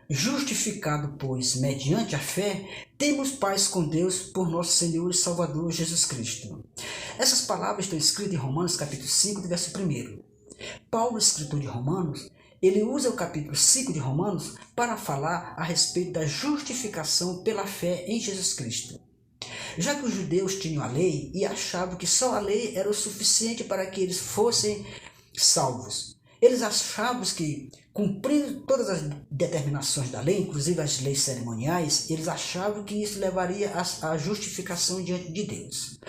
Justificado, pois, mediante a fé, temos paz com Deus por nosso Senhor e Salvador Jesus Cristo. Essas palavras estão escritas em Romanos capítulo 5, verso 1. Paulo, escritor de Romanos, ele usa o capítulo 5 de Romanos para falar a respeito da justificação pela fé em Jesus Cristo. Já que os judeus tinham a lei e achavam que só a lei era o suficiente para que eles fossem salvos. Eles achavam que, cumprindo todas as determinações da lei, inclusive as leis cerimoniais, eles achavam que isso levaria à justificação diante de Deus.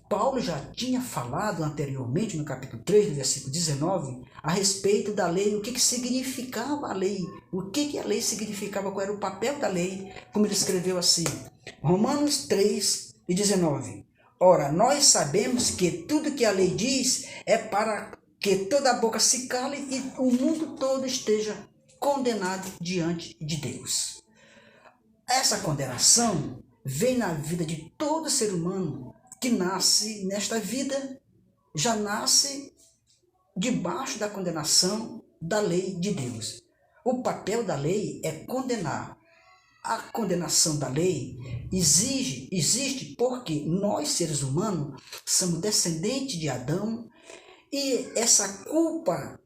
Paulo já tinha falado anteriormente, no capítulo 3, no versículo 19, a respeito da lei, o que significava a lei, o que a lei significava, qual era o papel da lei, como ele escreveu assim, Romanos 3 e 19. Ora, nós sabemos que tudo que a lei diz é para que toda a boca se cale e o mundo todo esteja condenado diante de Deus. Essa condenação vem na vida de todo ser humano que nasce nesta vida, já nasce debaixo da condenação da lei de Deus. O papel da lei é condenar. A condenação da lei existe porque nós, seres humanos, somos descendentes de Adão e essa culpa,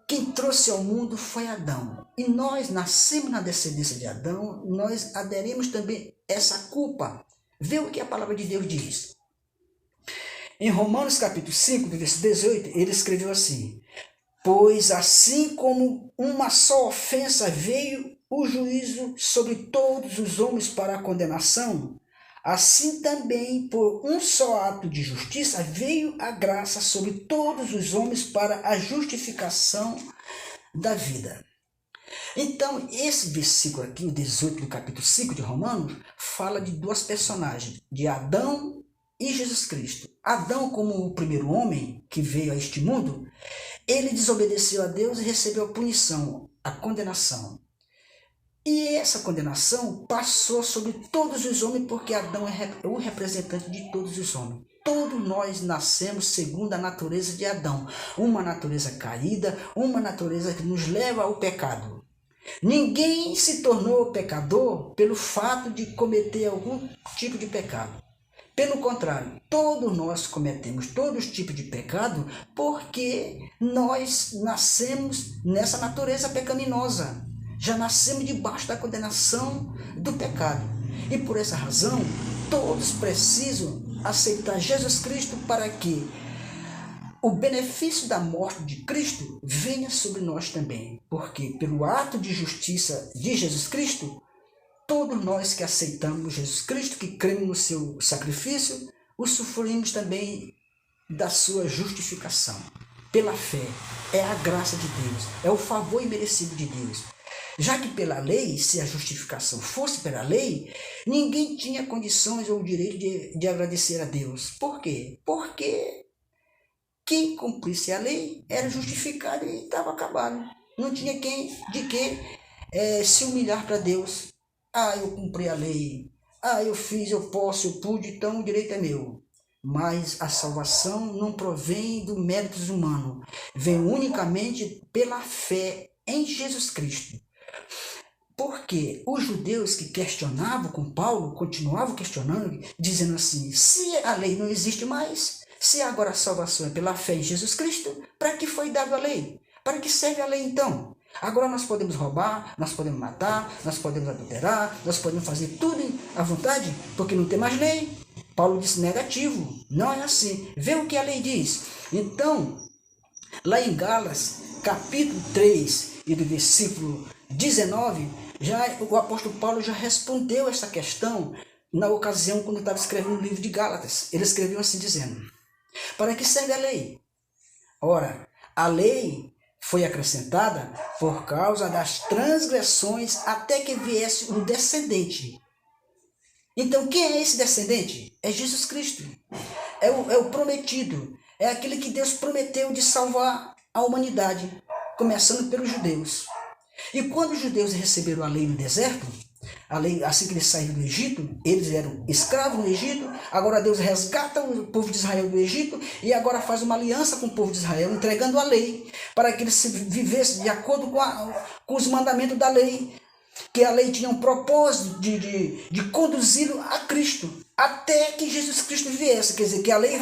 quem trouxe ao mundo foi Adão. E nós nascemos na descendência de Adão, nós aderimos também a essa culpa. Vê o que a palavra de Deus diz. Em Romanos capítulo 5, verso 18, ele escreveu assim: pois assim como uma só ofensa veio o juízo sobre todos os homens para a condenação, assim também por um só ato de justiça veio a graça sobre todos os homens para a justificação da vida. Então, esse versículo aqui, o 18 do capítulo 5 de Romanos, fala de duas personagens, de Adão e Jesus Cristo. Adão, como o primeiro homem que veio a este mundo, ele desobedeceu a Deus e recebeu a punição, a condenação. E essa condenação passou sobre todos os homens, porque Adão é o representante de todos os homens. Todos nós nascemos segundo a natureza de Adão, uma natureza caída, uma natureza que nos leva ao pecado. Ninguém se tornou pecador pelo fato de cometer algum tipo de pecado. Pelo contrário, todos nós cometemos todos os tipos de pecado porque nós nascemos nessa natureza pecaminosa. Já nascemos debaixo da condenação do pecado. E por essa razão, todos precisam aceitar Jesus Cristo para que o benefício da morte de Cristo venha sobre nós também. Porque pelo ato de justiça de Jesus Cristo, todos nós que aceitamos Jesus Cristo, que cremos no seu sacrifício, usufruímos também da sua justificação. Pela fé, é a graça de Deus, é o favor imerecido de Deus. Já que pela lei, se a justificação fosse pela lei, ninguém tinha condições ou o direito de agradecer a Deus. Por quê? Porque quem cumprisse a lei era justificado e estava acabado. Não tinha de que se humilhar para Deus. Ah, eu cumpri a lei. Ah, eu fiz, eu posso, eu pude, então o direito é meu. Mas a salvação não provém do méritos humanos. Vem unicamente pela fé em Jesus Cristo. Porque os judeus que questionavam com Paulo, continuavam questionando, dizendo assim, se a lei não existe mais, se agora a salvação é pela fé em Jesus Cristo, para que foi dada a lei? Para que serve a lei então? Agora nós podemos roubar, nós podemos matar, nós podemos adulterar, nós podemos fazer tudo à vontade, porque não tem mais lei. Paulo disse negativo, não é assim. Vê o que a lei diz. Então, lá em Gálatas, capítulo 3, e do versículo 19, o apóstolo Paulo já respondeu esta questão na ocasião quando estava escrevendo o livro de Gálatas. Ele escreveu assim dizendo, para que serve a lei? Ora, a lei foi acrescentada por causa das transgressões até que viesse um descendente. Então, quem é esse descendente? É Jesus Cristo. É o prometido. É aquele que Deus prometeu de salvar a humanidade, começando pelos judeus. E quando os judeus receberam a lei no deserto, a lei, assim que eles saíram do Egito, eles eram escravos no Egito, agora Deus resgata o povo de Israel do Egito e agora faz uma aliança com o povo de Israel, entregando a lei, para que eles vivessem de acordo com os mandamentos da lei, que a lei tinha um propósito de conduzi-lo a Cristo, até que Jesus Cristo viesse. Quer dizer, que a lei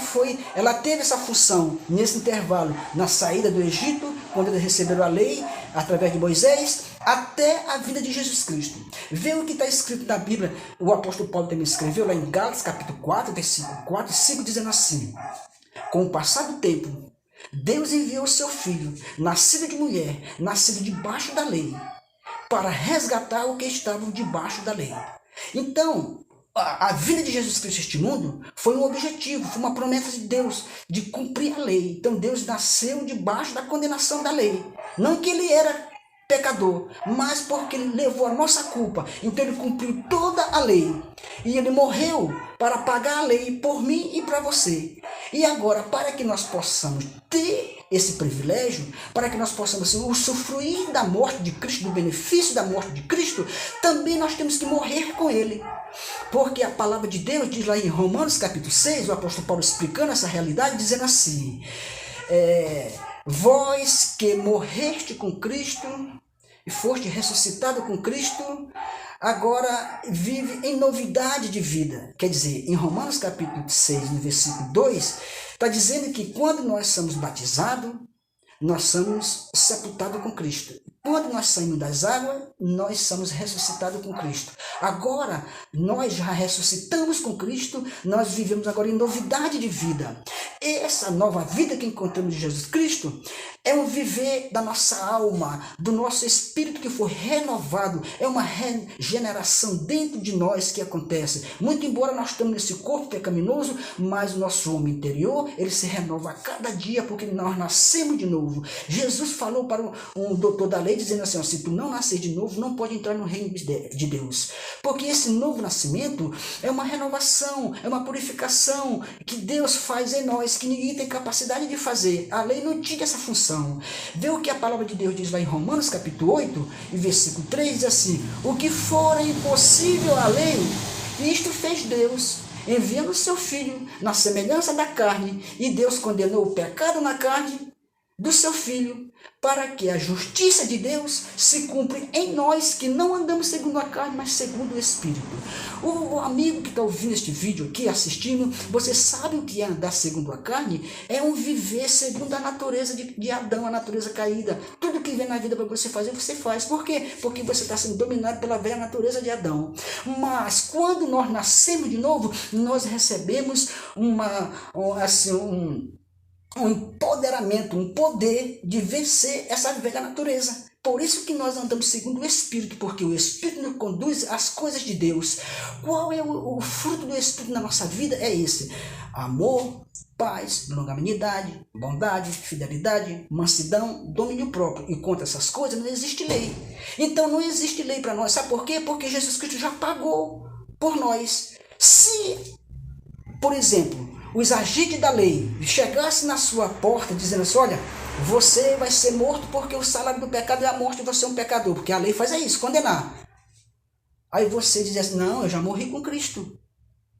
ela teve essa função nesse intervalo, na saída do Egito, quando eles receberam a lei, através de Moisés, até a vinda de Jesus Cristo. Vê o que está escrito na Bíblia, o apóstolo Paulo também escreveu lá em Gálatas, capítulo 4, versículo 4 e 5, dizendo assim: com o passar do tempo, Deus enviou o seu Filho, nascido de mulher, nascido debaixo da lei, para resgatar o que estava debaixo da lei. Então, a vinda de Jesus Cristo a este mundo foi um objetivo, foi uma promessa de Deus de cumprir a lei. Então Deus nasceu debaixo da condenação da lei. Não que ele era pecador, mas porque ele levou a nossa culpa. Então ele cumpriu toda a lei. E ele morreu para pagar a lei por mim e para você. E agora, para que nós possamos ter esse privilégio, para que nós possamos usufruir da morte de Cristo, do benefício da morte de Cristo, também nós temos que morrer com ele. Porque a palavra de Deus diz lá em Romanos capítulo 6, o apóstolo Paulo explicando essa realidade, dizendo assim: vós que morreste com Cristo e foste ressuscitado com Cristo, agora vive em novidade de vida. Quer dizer, em Romanos capítulo 6, no versículo 2, está dizendo que quando nós somos batizados, nós somos sepultados com Cristo. Quando nós saímos das águas, nós somos ressuscitados com Cristo. Agora, nós já ressuscitamos com Cristo, nós vivemos agora em novidade de vida. Essa nova vida que encontramos em Jesus Cristo é um viver da nossa alma, do nosso espírito que foi renovado. É uma regeneração dentro de nós que acontece. Muito embora nós estamos nesse corpo pecaminoso, mas o nosso homem interior, ele se renova a cada dia, porque nós nascemos de novo. Jesus falou para um doutor da lei, dizendo assim: se tu não nascer de novo, não pode entrar no reino de Deus. Porque esse novo nascimento é uma renovação, é uma purificação que Deus faz em nós, que ninguém tem capacidade de fazer. A lei não tinha essa função. Vê o que a palavra de Deus diz lá em Romanos capítulo 8, e versículo 3, diz assim: o que fora impossível à lei, isto fez Deus, enviando o seu Filho na semelhança da carne, e Deus condenou o pecado na carne do seu Filho, para que a justiça de Deus se cumpra em nós, que não andamos segundo a carne, mas segundo o Espírito. O amigo que está ouvindo este vídeo aqui, assistindo, você sabe o que é andar segundo a carne? É um viver segundo a natureza de Adão, a natureza caída. Tudo que vem na vida para você fazer, você faz. Por quê? Porque você está sendo dominado pela velha natureza de Adão. Mas quando nós nascemos de novo, nós recebemos um empoderamento, um poder de vencer essa velha natureza. Por isso que nós andamos segundo o Espírito, porque o Espírito nos conduz às coisas de Deus. Qual é o fruto do Espírito na nossa vida? É esse: amor, paz, longanimidade, bondade, fidelidade, mansidão, domínio próprio. E contra essas coisas não existe lei. Então não existe lei para nós. Sabe por quê? Porque Jesus Cristo já pagou por nós. Se, por exemplo, os agentes da lei chegassem na sua porta dizendo assim: olha, você vai ser morto porque o salário do pecado é a morte e você é um pecador, porque a lei faz isso, condenar. Aí você diz assim: não, eu já morri com Cristo,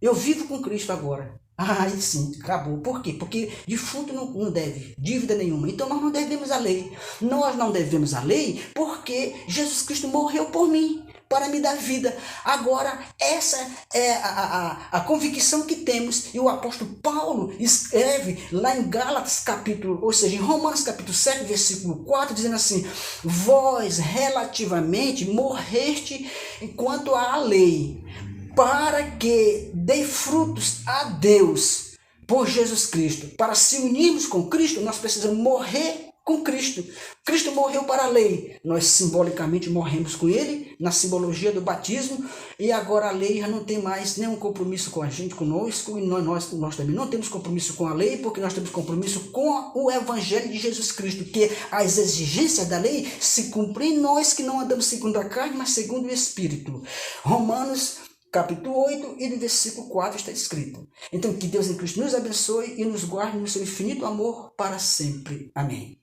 eu vivo com Cristo agora. Aí sim, acabou. Por quê? Porque defunto não deve dívida nenhuma. Então nós não devemos a lei. Nós não devemos a lei porque Jesus Cristo morreu por mim, para me dar vida. Agora, essa é a convicção que temos. E o apóstolo Paulo escreve lá em Gálatas capítulo, ou seja, em Romanos capítulo 7, versículo 4, dizendo assim: vós relativamente morreste enquanto à lei, para que dê frutos a Deus por Jesus Cristo. Para se unirmos com Cristo, nós precisamos morrer com Cristo. Cristo morreu para a lei. Nós simbolicamente morremos com ele, na simbologia do batismo, e agora a lei já não tem mais nenhum compromisso com a gente, conosco, e nós também não temos compromisso com a lei, porque nós temos compromisso com o Evangelho de Jesus Cristo, que as exigências da lei se cumprem em nós, que não andamos segundo a carne, mas segundo o Espírito. Romanos capítulo 8 e no versículo 4 está escrito: então que Deus em Cristo nos abençoe e nos guarde no seu infinito amor para sempre. Amém.